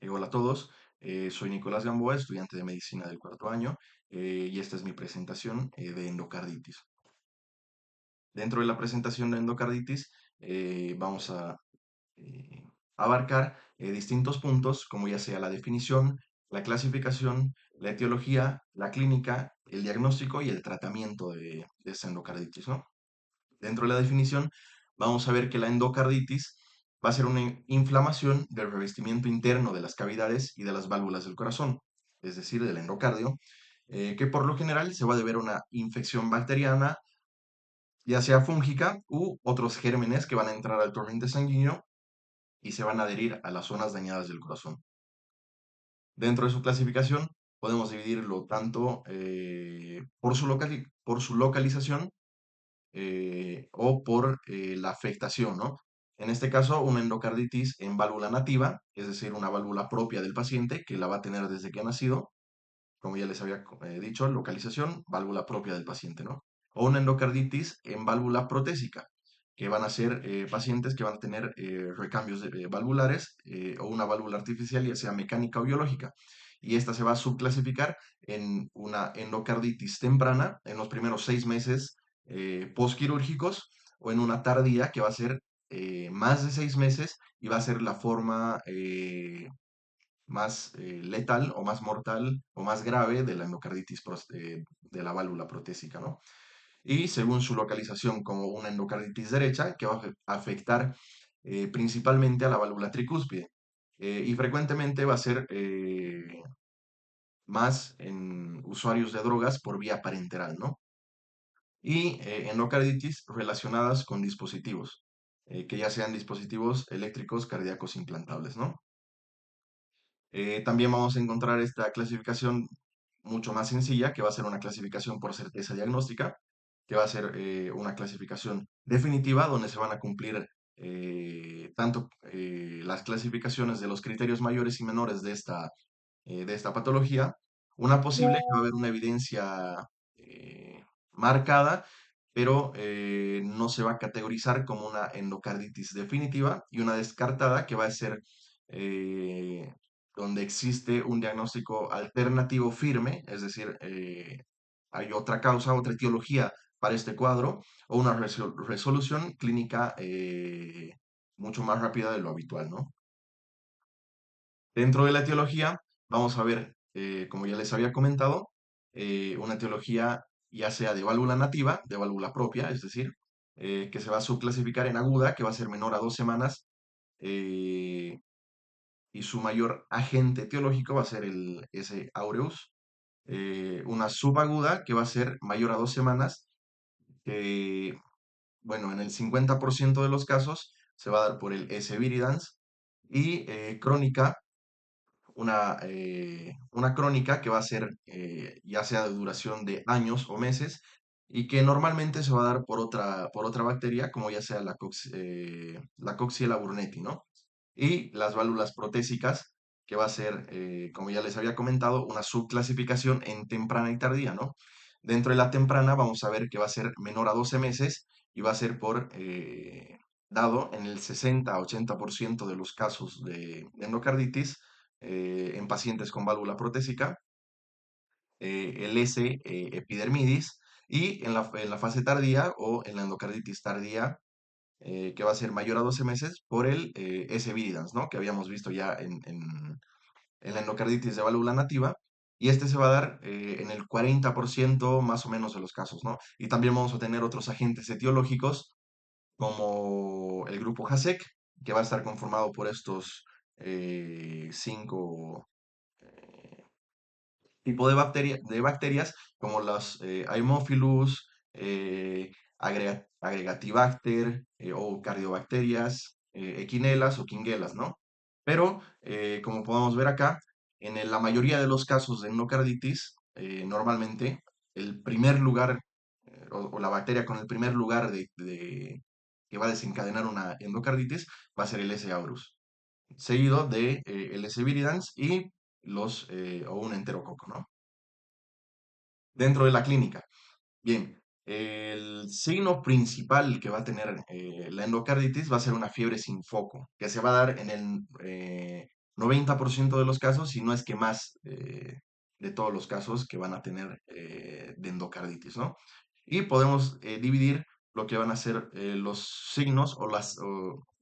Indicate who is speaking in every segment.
Speaker 1: Hola a todos, soy Nicolás Gamboa, estudiante de medicina del cuarto año, y esta es mi presentación de endocarditis. Dentro de la presentación de endocarditis vamos a eh, abarcar distintos puntos, como ya sea la definición, la clasificación, la etiología, la clínica, el diagnóstico y el tratamiento de esta endocarditis, ¿no? Dentro de la definición, vamos a ver que la endocarditis va a ser una inflamación del revestimiento interno de las cavidades y de las válvulas del corazón, es decir, del endocardio, que por lo general se va a deber a una infección bacteriana, ya sea fúngica u otros gérmenes que van a entrar al torrente sanguíneo y se van a adherir a las zonas dañadas del corazón. Dentro de su clasificación, podemos dividirlo tanto por su localización o por la afectación, ¿no? En este caso, una endocarditis en válvula nativa, es decir, una válvula propia del paciente que la va a tener desde que ha nacido, como ya les había dicho, localización, válvula propia del paciente, ¿no? O una endocarditis en válvula protésica, que van a ser pacientes que van a tener recambios valvulares o una válvula artificial, ya sea mecánica o biológica. Y esta se va a subclasificar en una endocarditis temprana, en los primeros 6 meses postquirúrgicos, o en una tardía que va a ser más de 6 meses y va a ser la forma más letal o más mortal o más grave de la endocarditis de la válvula protésica, ¿no? Y según su localización como una endocarditis derecha, que va a afectar principalmente a la válvula tricúspide. Y frecuentemente va a ser más en usuarios de drogas por vía parenteral, ¿no? Y endocarditis relacionadas con dispositivos, que ya sean dispositivos eléctricos cardíacos implantables, ¿no? También vamos a encontrar esta clasificación mucho más sencilla, que va a ser una clasificación por certeza diagnóstica, que va a ser una clasificación definitiva, donde se van a cumplir tanto las clasificaciones de los criterios mayores y menores de esta patología. Una posible, que va a haber una evidencia marcada, pero no se va a categorizar como una endocarditis definitiva, y una descartada, que va a ser eh, donde existe un diagnóstico alternativo firme, es decir, hay otra causa, otra etiología para este cuadro, o una resolución clínica mucho más rápida de lo habitual, ¿no? Dentro de la etiología, vamos a ver, como ya les había comentado, una etiología ya sea de válvula nativa, de válvula propia, es decir, que se va a subclasificar en aguda, que va a ser menor a 2 semanas, eh, y su mayor agente etiológico va a ser el S. aureus. Una subaguda, que va a ser mayor a 2 semanas, que, bueno, en el 50% de los casos se va a dar por el S. viridans. Y crónica, una crónica que va a ser ya sea de duración de años o meses, y que normalmente se va a dar por otra bacteria, como ya sea la Coxiella burnetii, ¿no? Y las válvulas protésicas, que va a ser, como ya les había comentado, una subclasificación en temprana y tardía, ¿no? Dentro de la temprana vamos a ver que va a ser menor a 12 meses y va a ser dado en el 60 a 80% de los casos de endocarditis en pacientes con válvula protésica, el S. epidermidis, y en la fase tardía o en la endocarditis tardía, que va a ser mayor a 12 meses, por el S. viridans, ¿no? Que habíamos visto ya en la endocarditis de válvula nativa, y este se va a dar en el 40% más o menos de los casos, ¿no? Y también vamos a tener otros agentes etiológicos, como el grupo JASEC, que va a estar conformado por estos cinco tipos de bacterias, como las Haemophilus, Agregatibacter o Cardiobacterias, Equinelas o Quingelas, ¿no? Pero, como podemos ver acá, la mayoría de los casos de endocarditis, normalmente el primer lugar o la bacteria con el primer lugar que va a desencadenar una endocarditis va a ser el S. aureus, seguido de el S. viridans y o un enterococo, ¿no? Dentro de la clínica. Bien, el signo principal que va a tener la endocarditis va a ser una fiebre sin foco, que se va a dar 90% de los casos, si no es que más de todos los casos que van a tener de endocarditis, ¿no? Y podemos dividir lo que van a ser los signos o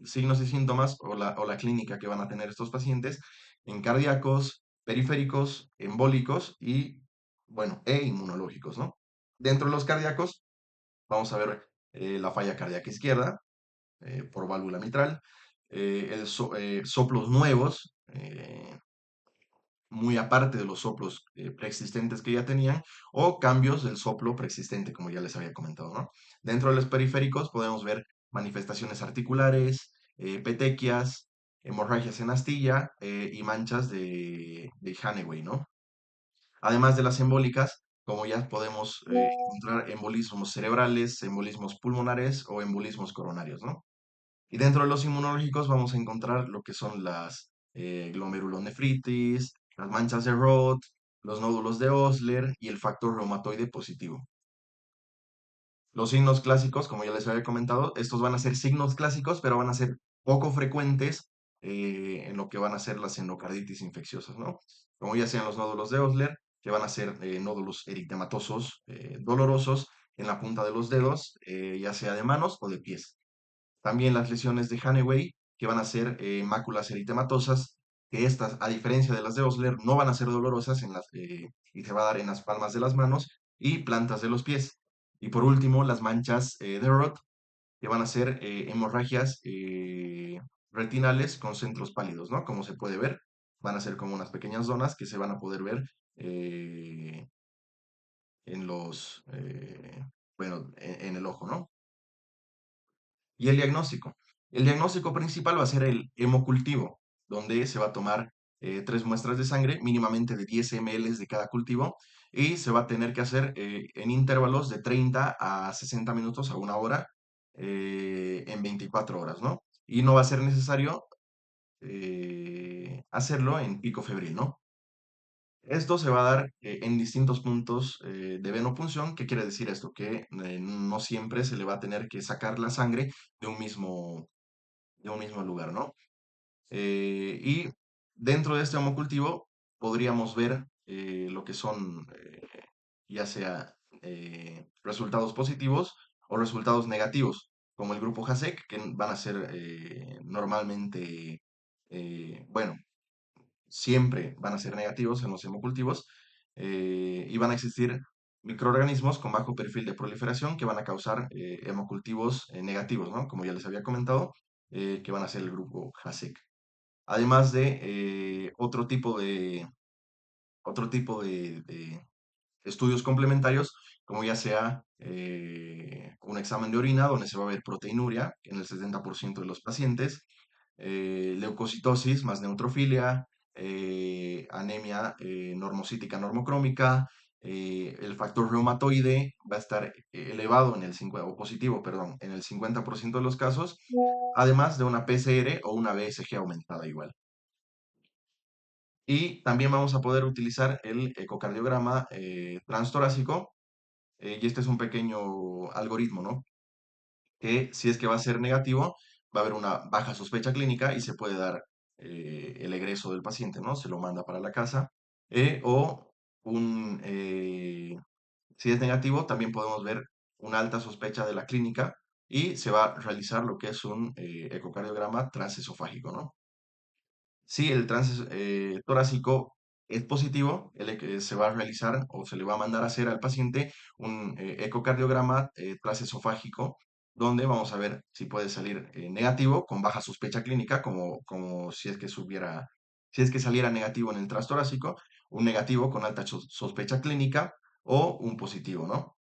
Speaker 1: signos y síntomas o la clínica que van a tener estos pacientes en cardíacos, periféricos, embólicos y, bueno, e inmunológicos, ¿no? Dentro de los cardíacos, vamos a ver la falla cardíaca izquierda por válvula mitral, soplos nuevos, muy aparte de los soplos preexistentes que ya tenían, o cambios del soplo preexistente, como ya les había comentado, ¿no? Dentro de los periféricos podemos ver manifestaciones articulares, petequias, hemorragias en astilla y manchas de Hannaway, ¿no? Además de las embólicas, como ya podemos encontrar embolismos cerebrales, embolismos pulmonares o embolismos coronarios, ¿no? Y dentro de los inmunológicos vamos a encontrar lo que son las glomerulonefritis, las manchas de Roth, los nódulos de Osler y el factor reumatoide positivo. Los signos clásicos, como ya les había comentado, estos van a ser signos clásicos, pero van a ser poco frecuentes en lo que van a ser las endocarditis infecciosas, ¿no? Como ya sean los nódulos de Osler, que van a ser nódulos eritematosos dolorosos en la punta de los dedos, ya sea de manos o de pies. También las lesiones de Hannaway, que van a ser máculas eritematosas, que estas, a diferencia de las de Osler, no van a ser dolorosas y se va a dar en las palmas de las manos y plantas de los pies. Y por último, las manchas de Roth, que van a ser hemorragias retinales con centros pálidos, ¿no? Como se puede ver, van a ser como unas pequeñas zonas que se van a poder ver eh, en bueno, en el ojo, ¿no? Y el diagnóstico. El diagnóstico principal va a ser el hemocultivo, donde se va a tomar 3 muestras de sangre, mínimamente de 10 ml de cada cultivo, y se va a tener que hacer en intervalos de 30 a 60 minutos a 1 hora en 24 horas, ¿no? Y no va a ser necesario hacerlo en pico febril, ¿no? Esto se va a dar en distintos puntos de venopunción. ¿Qué quiere decir esto? Que no siempre se le va a tener que sacar la sangre de de un mismo lugar, ¿no? Y dentro de este homocultivo podríamos ver lo que son ya sea resultados positivos o resultados negativos, como el grupo JASEC, que van a ser normalmente, bueno, siempre van a ser negativos en los hemocultivos y van a existir microorganismos con bajo perfil de proliferación que van a causar hemocultivos negativos, ¿no? Como ya les había comentado, que van a ser el grupo JASEC. Además de otro tipo de estudios complementarios, como ya sea un examen de orina donde se va a ver proteinuria en el 70% de los pacientes, leucocitosis más neutrofilia, anemia normocítica normocrómica, el factor reumatoide va a estar elevado en el 50, o positivo, perdón, en el 50% de los casos, además de una PCR o una BSG aumentada igual. Y también vamos a poder utilizar el ecocardiograma transtorácico, y este es un pequeño algoritmo, ¿no? Que si es que va a ser negativo, va a haber una baja sospecha clínica y se puede dar el egreso del paciente, ¿no? Se lo manda para la casa. O si es negativo, también podemos ver una alta sospecha de la clínica y se va a realizar lo que es un ecocardiograma transesofágico, ¿no? Si el trance torácico es positivo, se va a realizar o se le va a mandar a hacer al paciente un ecocardiograma transesofágico, donde vamos a ver si puede salir negativo con baja sospecha clínica, como si es que si es que saliera negativo en el transtorácico, un negativo con alta sospecha clínica o un positivo, ¿no?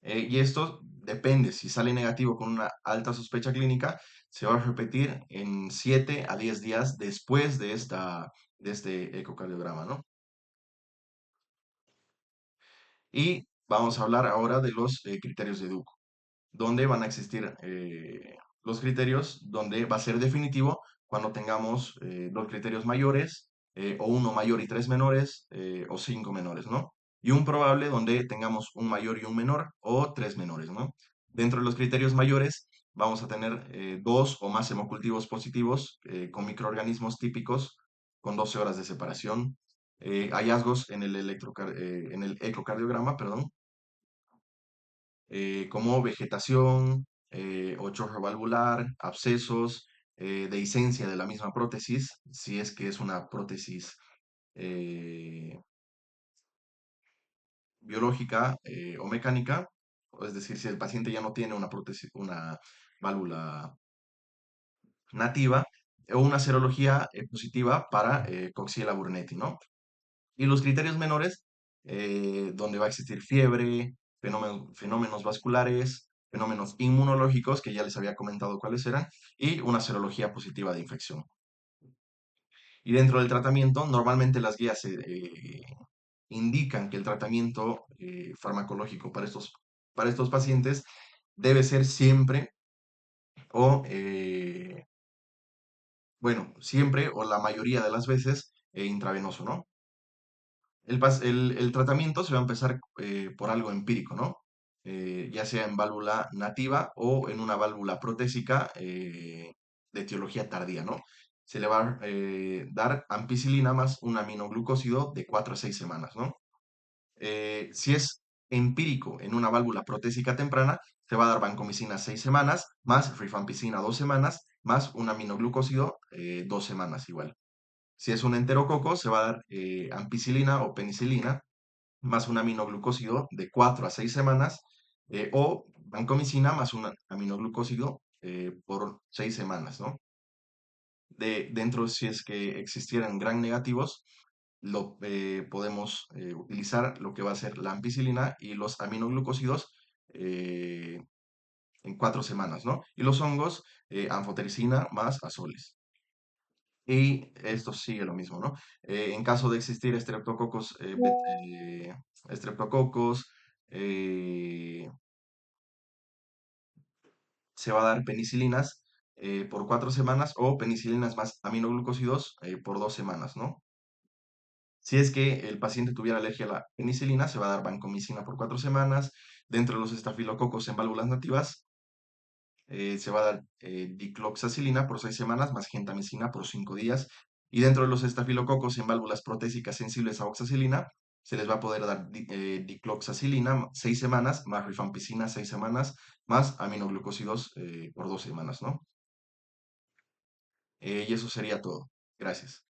Speaker 1: Y esto depende, si sale negativo con una alta sospecha clínica, se va a repetir en 7 a 10 días después de este ecocardiograma, ¿no? Y vamos a hablar ahora de los criterios de Duco, donde van a existir los criterios, donde va a ser definitivo cuando tengamos 2 criterios mayores, o uno mayor y 3 menores, o 5 menores, ¿no? Y un probable donde tengamos un mayor y un menor, o 3 menores, ¿no? Dentro de los criterios mayores vamos a tener dos o más hemocultivos positivos con microorganismos típicos con 12 horas de separación. Hallazgos en el, en el ecocardiograma, perdón, como vegetación o chorro valvular, abscesos, dehiscencia de la misma prótesis, si es que es una prótesis eh, biológica o mecánica, es decir, si el paciente ya no tiene una prótesis, una válvula nativa, o una serología positiva para Coxiella burnetii, ¿no? Y los criterios menores, donde va a existir fiebre, fenómenos vasculares, fenómenos inmunológicos, que ya les había comentado cuáles eran, y una serología positiva de infección. Y dentro del tratamiento, normalmente las guías indican que el tratamiento farmacológico para estos pacientes debe ser siempre o, bueno, siempre o la mayoría de las veces intravenoso, ¿no? El tratamiento se va a empezar por algo empírico, ¿no? Ya sea en válvula nativa o en una válvula protésica de etiología tardía, ¿no? Se le va a dar ampicilina más un aminoglucósido de 4 a 6 semanas, ¿no? Si es empírico en una válvula protésica temprana, se va a dar vancomicina 6 semanas, más rifampicina 2 semanas, más un aminoglucósido 2 semanas igual. Si es un enterococo, se va a dar ampicilina o penicilina más un aminoglucósido de 4 a 6 semanas o vancomicina más un aminoglucósido por 6 semanas, ¿no? Dentro, si es que existieran gran negativos, podemos utilizar lo que va a ser la ampicilina y los aminoglucósidos eh, en 4 semanas, ¿no? Y los hongos, anfotericina más azoles. Y esto sigue lo mismo, ¿no? En caso de existir estreptococos, eh, se va a dar penicilinas por 4 semanas o penicilinas más aminoglucósidos por 2 semanas, ¿no? Si es que el paciente tuviera alergia a la penicilina, se va a dar vancomicina por 4 semanas. Dentro de los estafilococos en válvulas nativas, se va a dar dicloxacilina por 6 semanas más gentamicina por 5 días. Y dentro de los estafilococos en válvulas protésicas sensibles a oxacilina, se les va a poder dar dicloxacilina 6 semanas más rifampicina 6 semanas más aminoglucósidos por 2 semanas, ¿no? Y eso sería todo. Gracias.